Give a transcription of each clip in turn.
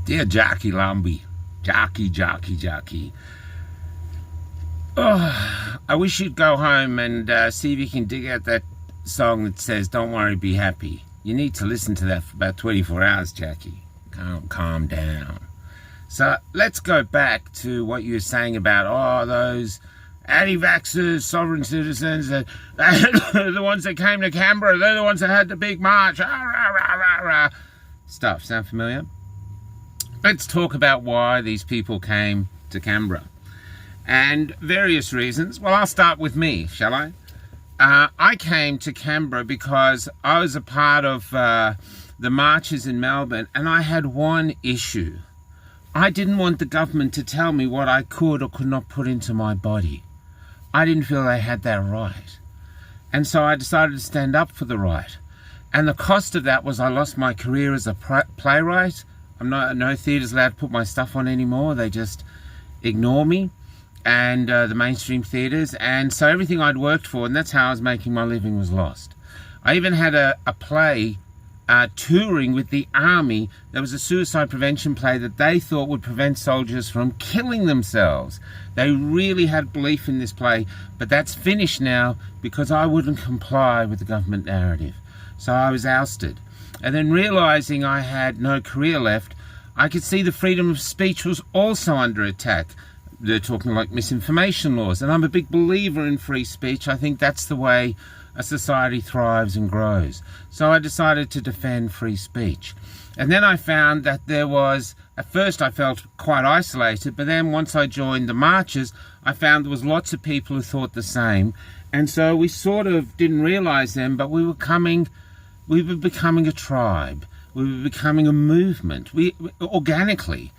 Dear Jackie Lambi, Jackie. Oh, I wish you'd go home and see if you can dig out that song that says, "Don't worry, be happy." You need to listen to that for about 24 hours, Jackie. Calm down. So let's go back to what you were saying about, those anti-vaxxers, sovereign citizens, the ones that came to Canberra, they're the ones that had the big march, stuff. Sound familiar? Let's talk about why these people came to Canberra. And various reasons. Well, I'll start with me, shall I? I came to Canberra because I was a part of the marches in Melbourne, and I had one issue. I didn't want the government to tell me what I could or could not put into my body. I didn't feel they had that right. And so I decided to stand up for the right. And the cost of that was I lost my career as a playwright. No theatre's allowed to put my stuff on anymore. They just ignore me, and the mainstream theatres. And so everything I'd worked for, and that's how I was making my living, was lost. I even had a play touring with the army. There was a suicide prevention play that they thought would prevent soldiers from killing themselves. They really had belief in this play, but that's finished now because I wouldn't comply with the government narrative. So I was ousted. And then realizing I had no career left, I could see the freedom of speech was also under attack. They're talking like misinformation laws, and I'm a big believer in free speech. I think that's the way a society thrives and grows. So I decided to defend free speech. And then I found that there was, at first I felt quite isolated, but then once I joined the marches, I found there was lots of people who thought the same. And so we sort of didn't realize them, but we were becoming a tribe. We were becoming a movement. We organically,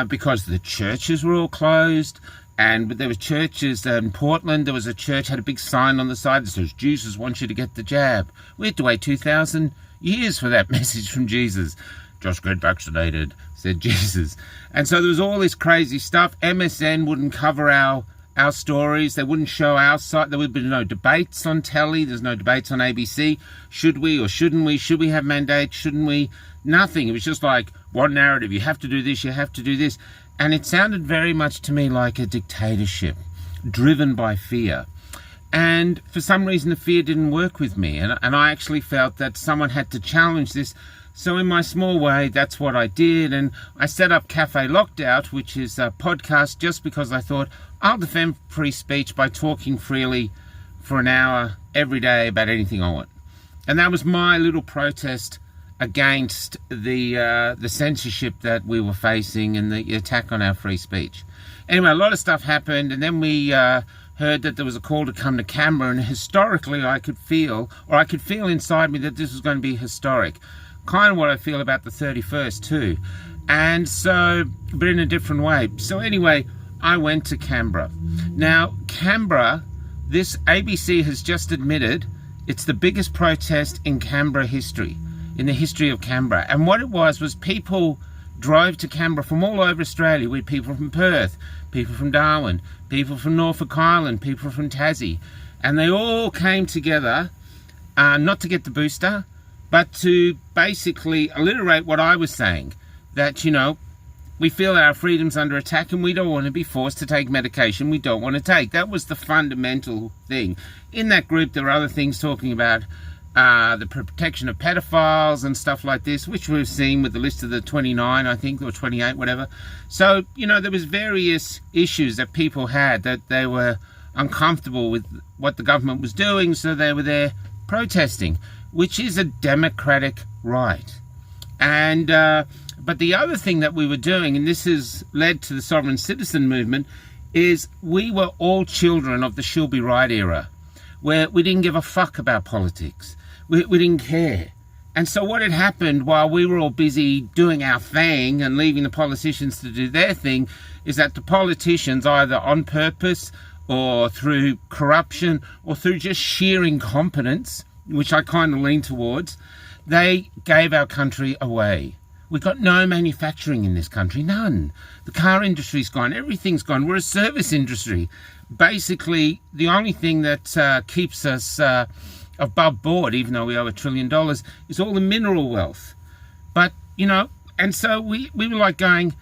because the churches were all closed. And there were churches in Portland. There was a church, had a big sign on the side that says, "Jesus wants you to get the jab." We had to wait 2,000 years for that message from Jesus. "Just get vaccinated," said Jesus. And so there was all this crazy stuff. MSN wouldn't cover our stories. They wouldn't show our side. There would be no debates on telly. There's no debates on ABC. Should we or shouldn't we? Should we have mandates? Shouldn't we? Nothing. It was just like one narrative. You have to do this. You have to do this. And it sounded very much to me like a dictatorship, driven by fear. And for some reason, the fear didn't work with me. And I actually felt that someone had to challenge this. So in my small way, that's what I did. And I set up Cafe Locked Out, which is a podcast, just because I thought I'll defend free speech by talking freely for an hour every day about anything I want. And that was my little protest against the censorship that we were facing and the attack on our free speech. Anyway, a lot of stuff happened, and then we heard that there was a call to come to Canberra, and historically I could feel inside me that this was going to be historic. Kind of what I feel about the 31st too. And so, but in a different way. So anyway, I went to Canberra. Now, Canberra, this ABC has just admitted it's the biggest protest in Canberra history. In the history of Canberra. And what it was people drove to Canberra from all over Australia. We had people from Perth, people from Darwin, people from Norfolk Island, people from Tassie. And they all came together, not to get the booster, but to basically alliterate what I was saying. That, we feel our freedom's under attack and we don't want to be forced to take medication we don't want to take. That was the fundamental thing. In that group, there were other things talking about the protection of pedophiles and stuff like this, which we've seen with the list of the 29, I think, or 28, whatever. So, there was various issues that people had, that they were uncomfortable with what the government was doing, so they were there protesting, which is a democratic right. And but the other thing that we were doing, and this has led to the sovereign citizen movement, is we were all children of the She'll Be Right era, where we didn't give a fuck about politics. We didn't care. And so what had happened while we were all busy doing our thing and leaving the politicians to do their thing is that the politicians, either on purpose or through corruption or through just sheer incompetence, which I kind of lean towards, they gave our country away. We've got no manufacturing in this country, none. The car industry's gone, everything's gone. We're a service industry. Basically, the only thing that keeps us above board, even though we owe $1 trillion, is all the mineral wealth. But, And so we were like going,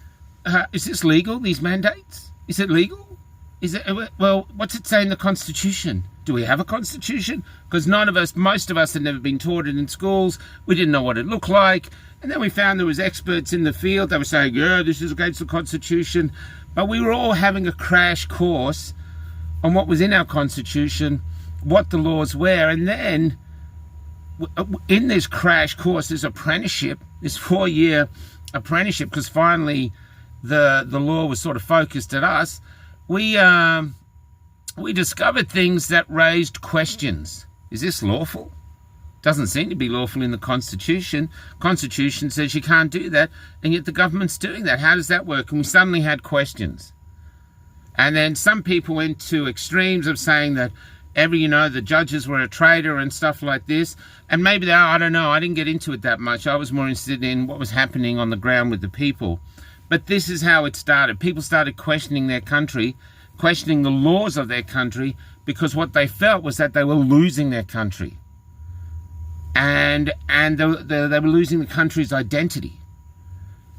is this legal, these mandates? Is it legal? Is it, well, what's it say in the Constitution? Do we have a Constitution? Because most of us had never been taught it in schools. We didn't know what it looked like. And then we found there was experts in the field. They were saying, yeah, this is against the Constitution. But we were all having a crash course on what was in our Constitution, what the laws were. And then in this crash course, this apprenticeship, this 4-year apprenticeship, because finally the law was sort of focused at us, we discovered things that raised questions. Is this lawful? Doesn't seem to be lawful in the Constitution. Constitution says you can't do that, and yet the government's doing that. How does that work? And we suddenly had questions. And then some people went to extremes of saying that the judges were a traitor and stuff like this. And maybe they are, I don't know. I didn't get into it that much. I was more interested in what was happening on the ground with the people. But this is how it started. People started questioning their country, questioning the laws of their country, because what they felt was that they were losing their country. And they were losing the country's identity.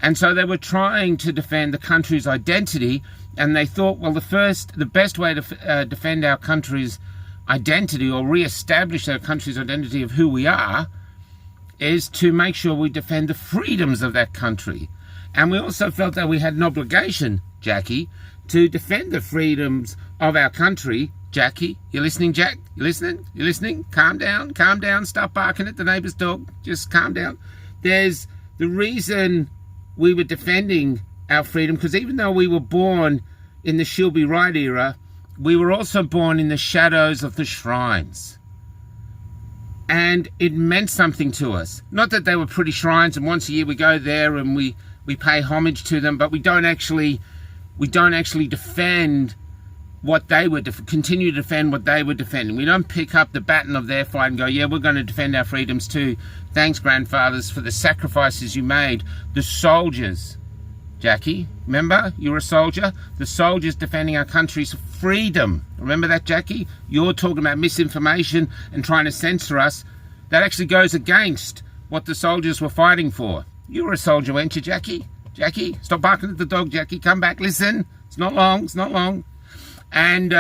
And so they were trying to defend the country's identity, and they thought, well, the best way to defend our country's identity, or re-establish our country's identity of who we are, is to make sure we defend the freedoms of that country. And we also felt that we had an obligation, Jackie, to defend the freedoms of our country. Jackie, you listening, Jack? You listening? You listening? Calm down, stop barking at the neighbour's dog. Just calm down. There's the reason we were defending our freedom, because even though we were born in the She'll Be Right era, we were also born in the shadows of the shrines. And it meant something to us. Not that they were pretty shrines and once a year we go there and we pay homage to them, but we don't actually defend what they were, continue to defend what they were defending. We don't pick up the baton of their fight and go, yeah, we're going to defend our freedoms too. Thanks, grandfathers, for the sacrifices you made. The soldiers, Jackie, remember, you were a soldier? The soldiers defending our country's freedom. Remember that, Jackie? You're talking about misinformation and trying to censor us. That actually goes against what the soldiers were fighting for. You were a soldier, weren't you, Jackie? Jackie, stop barking at the dog, Jackie. Come back, listen. It's not long. And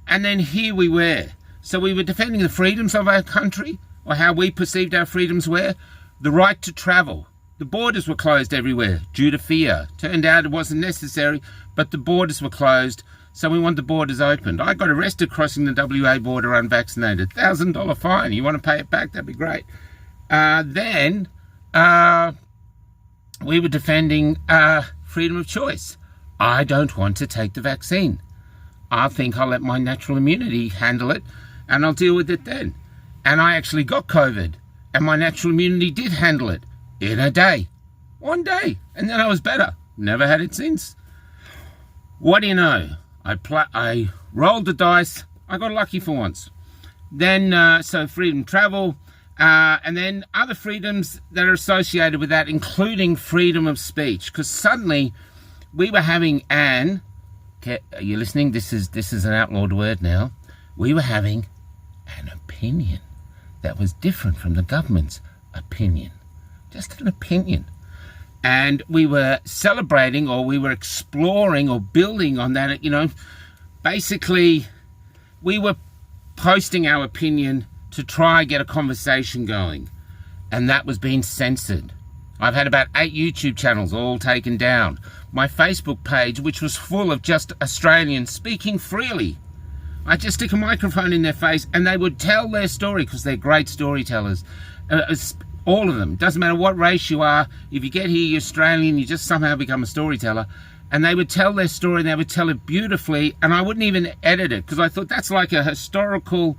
then here we were. So we were defending the freedoms of our country, or how we perceived our freedoms were. The right to travel. The borders were closed everywhere due to fear. Turned out it wasn't necessary, but the borders were closed, so we want the borders opened. I got arrested crossing the WA border unvaccinated. $1,000 fine. You want to pay it back? That'd be great. Then we were defending freedom of choice. I don't want to take the vaccine. I think I'll let my natural immunity handle it, and I'll deal with it then. And I actually got COVID, and my natural immunity did handle it in a day. 1 day. And then I was better. Never had it since. What do you know? I rolled the dice. I got lucky for once. Then, so freedom travel, and then other freedoms that are associated with that, including freedom of speech. Because suddenly we were having are you listening? This is an outlawed word now. We were having an opinion that was different from the government's opinion. Just an opinion. And we were celebrating, or we were exploring or building on that. Basically, we were posting our opinion to try get a conversation going. And that was being censored. I've had about 8 YouTube channels all taken down. My Facebook page, which was full of just Australians speaking freely. I just stick a microphone in their face and they would tell their story, because they're great storytellers. All of them. Doesn't matter what race you are. If you get here, you're Australian, you just somehow become a storyteller. And they would tell their story, and they would tell it beautifully, and I wouldn't even edit it, because I thought that's like a historical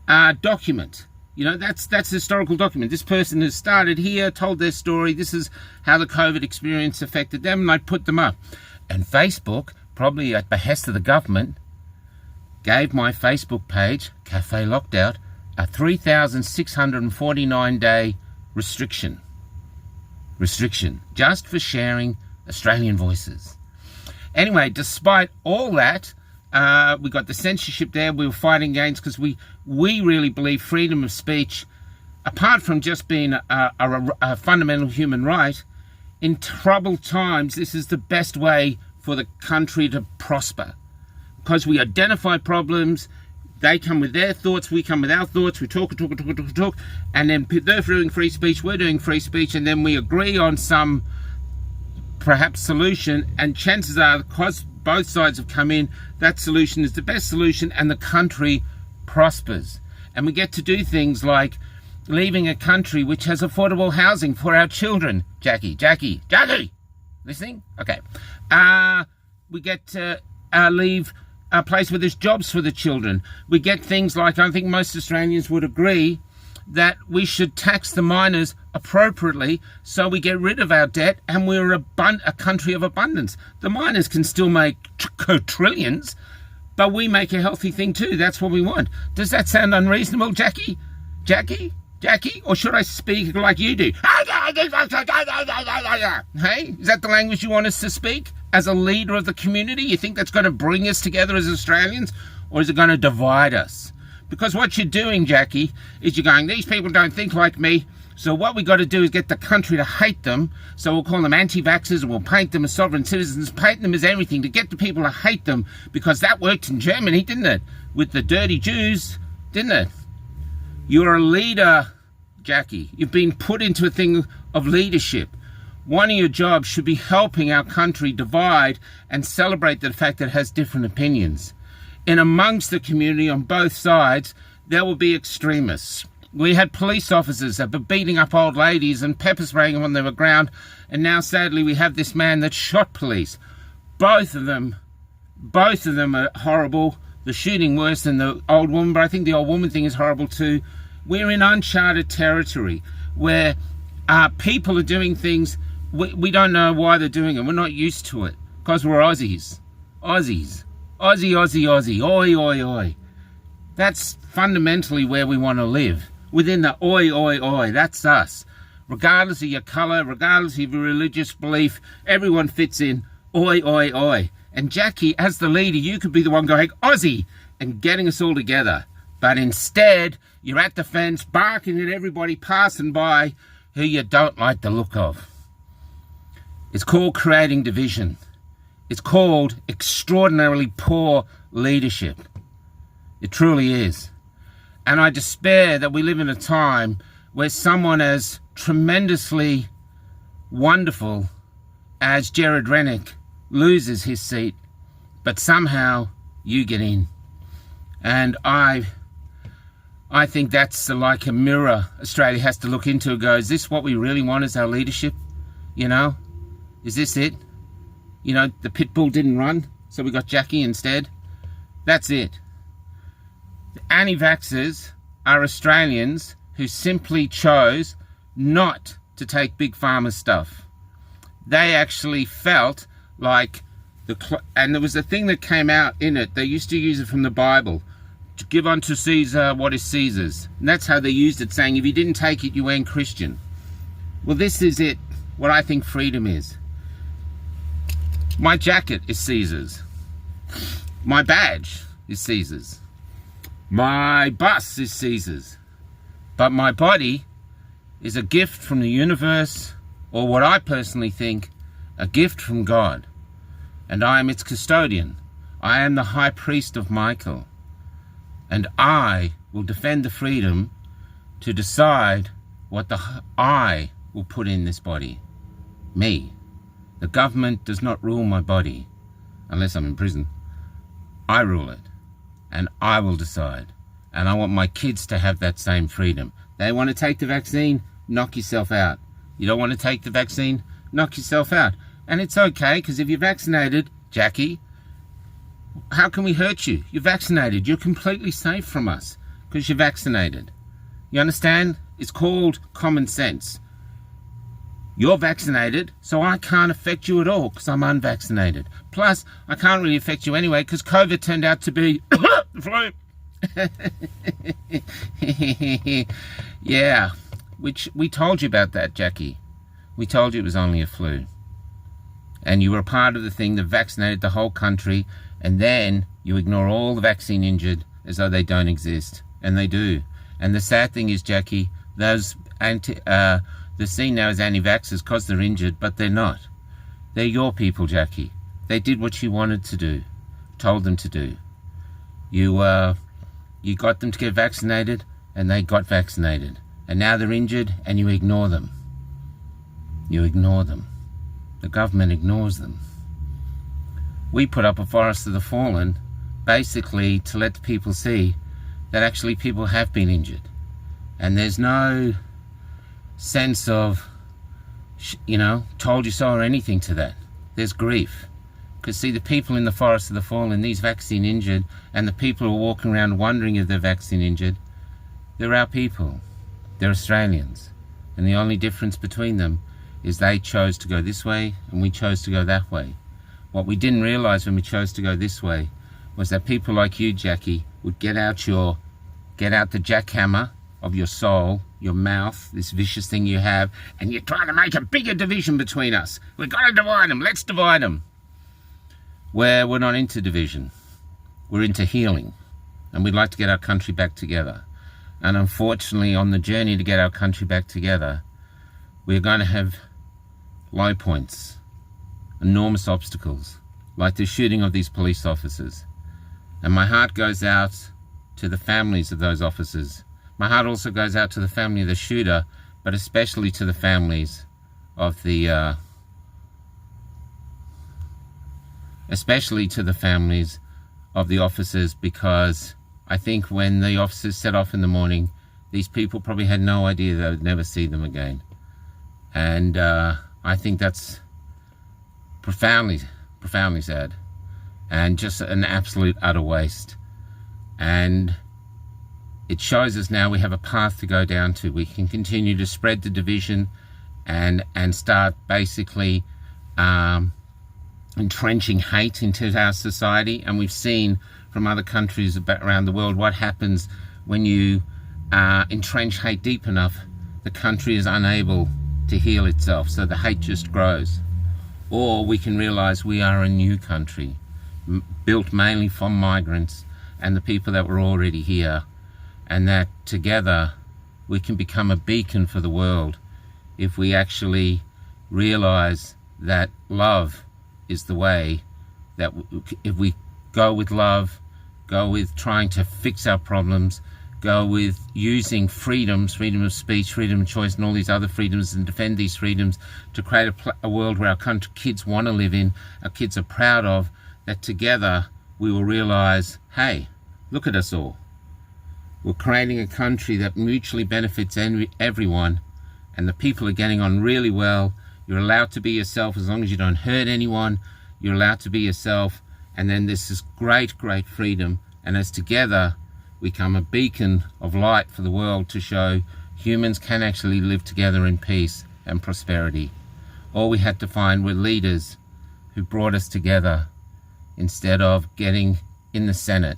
document. That's a historical document. This person has started here, told their story. This is how the COVID experience affected them, and I'd put them up. And Facebook, probably at behest of the government, gave my Facebook page, Cafe Locked Out, a 3,649-day restriction, just for sharing Australian voices. Anyway, despite all that, we got the censorship there. We were fighting against, because we really believe freedom of speech, apart from just being a fundamental human right, in troubled times, this is the best way for the country to prosper. Because we identify problems, they come with their thoughts, we come with our thoughts, we talk, and then they're doing free speech, we're doing free speech, and then we agree on some perhaps solution, and chances are, because both sides have come in, that solution is the best solution, and the country prospers. And we get to do things like leaving a country which has affordable housing for our children. Jackie, listening? Okay. We get to leave a place where there's jobs for the children. We get things like, I think most Australians would agree, that we should tax the miners appropriately so we get rid of our debt, and we're a country of abundance. The miners can still make trillions, but we make a healthy thing too. That's what we want. Does that sound unreasonable, Jackie? Or should I speak like you do? Hey, is that the language you want us to speak as a leader of the community? You think that's going to bring us together as Australians, or is it going to divide us? Because what you're doing, Jackie, is you're going, these people don't think like me, so what we got to do is get the country to hate them, so we'll call them anti-vaxxers, and we'll paint them as sovereign citizens, paint them as everything, to get the people to hate them, because that worked in Germany, didn't it? With the dirty Jews, didn't it? You're a leader, Jackie. You've been put into a thing of leadership. One of your jobs should be helping our country divide and celebrate the fact that it has different opinions. And amongst the community on both sides, there will be extremists. We had police officers that were beating up old ladies and pepper spraying them on the ground, and now sadly we have this man that shot police. Both of them are horrible. The shooting worse than the old woman, but I think the old woman thing is horrible too. We're in uncharted territory where people are doing things we don't know why they're doing it. We're not used to it because we're Aussies. Aussie, oi, oi, oi. That's fundamentally where we want to live. Within the oi, oi, oi, that's us. Regardless of your colour, regardless of your religious belief, everyone fits in oi, oi, oi. And Jackie, as the leader, you could be the one going Aussie and getting us all together. But instead, you're at the fence, barking at everybody passing by who you don't like the look of. It's called creating division. It's called extraordinarily poor leadership. It truly is. And I despair that we live in a time where someone as tremendously wonderful as Jared Rennick loses his seat, but somehow you get in. And I think that's like a mirror Australia has to look into and go, is this what we really want as our leadership? You know? Is this it? You know, the pit bull didn't run, so we got Jackie instead. That's it. The anti-vaxxers are Australians who simply chose not to take Big Pharma's stuff. They actually felt like and there was a thing that came out in it. They used to use it from the Bible. To give unto Caesar what is Caesar's. And that's how they used it, saying if you didn't take it, you weren't Christian. Well, this is it, what I think freedom is. My jacket is Caesar's. My badge is Caesar's. My bus is Caesar's. But my body is a gift from the universe, or what I personally think, a gift from God. And I am its custodian. I am the high priest of Michael. And I will defend the freedom to decide what I will put in this body. Me. The government does not rule my body unless I'm in prison. I rule it. And I will decide. And I want my kids to have that same freedom. They want to take the vaccine, knock yourself out. You don't want to take the vaccine, knock yourself out. And it's okay, because if you're vaccinated, Jackie, how can we hurt you? You're vaccinated. You're completely safe from us because you're vaccinated. You understand? It's called common sense. You're vaccinated, so I can't affect you at all because I'm unvaccinated. Plus, I can't really affect you anyway because COVID turned out to be flu. Yeah, which we told you about that, Jackie. We told you it was only a flu. And you were a part of the thing that vaccinated the whole country, and then you ignore all the vaccine injured as though they don't exist. And they do. And the sad thing is, Jackie, those They're seen now as anti-vaxxers because they're injured, but they're not. They're your people, Jackie. They did what you wanted to do, told them to do. You got them to get vaccinated, and they got vaccinated. And now they're injured, and you ignore them. You ignore them. The government ignores them. We put up a forest of the fallen, basically to let the people see that actually people have been injured. And there's no sense of, told you so or anything to that. There's grief. Because see, the people in the forest of the fallen, these vaccine injured, and the people who are walking around wondering if they're vaccine injured, they're our people. They're Australians. And the only difference between them is they chose to go this way and we chose to go that way. What we didn't realise when we chose to go this way was that people like you, Jackie, would get out the jackhammer of your soul, your mouth, this vicious thing you have, and you're trying to make a bigger division between us. We've got to divide them. Let's divide them. Where we're not into division. We're into healing. And we'd like to get our country back together. And unfortunately, on the journey to get our country back together, we're going to have low points, enormous obstacles, like the shooting of these police officers. And my heart goes out to the families of those officers. My heart also goes out to the family of the shooter, but especially to the families of the officers, because I think when the officers set off in the morning, these people probably had no idea they would never see them again. And I think that's profoundly sad, and just an absolute utter waste. And it shows us now we have a path to go down to. We can continue to spread the division and start basically entrenching hate into our society. And we've seen from other countries around the world what happens when you entrench hate deep enough. The country is unable to heal itself, so the hate just grows. Or we can realize we are a new country, built mainly from migrants and the people that were already here, and that together we can become a beacon for the world if we actually realize that love is the way, that if we go with love, go with trying to fix our problems, go with using freedoms, freedom of speech, freedom of choice, and all these other freedoms, and defend these freedoms to create a world where our kids want to live in, our kids are proud of, that together we will realize, hey, look at us all. We're creating a country that mutually benefits everyone, and the people are getting on really well. You're allowed to be yourself as long as you don't hurt anyone. You're allowed to be yourself, and then there's this great, great freedom. And as together we become a beacon of light for the world to show humans can actually live together in peace and prosperity. All we had to find were leaders who brought us together instead of getting in the Senate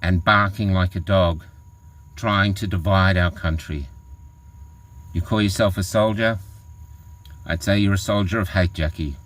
and barking like a dog, trying to divide our country. You call yourself a soldier? I'd say you're a soldier of hate, Jackie.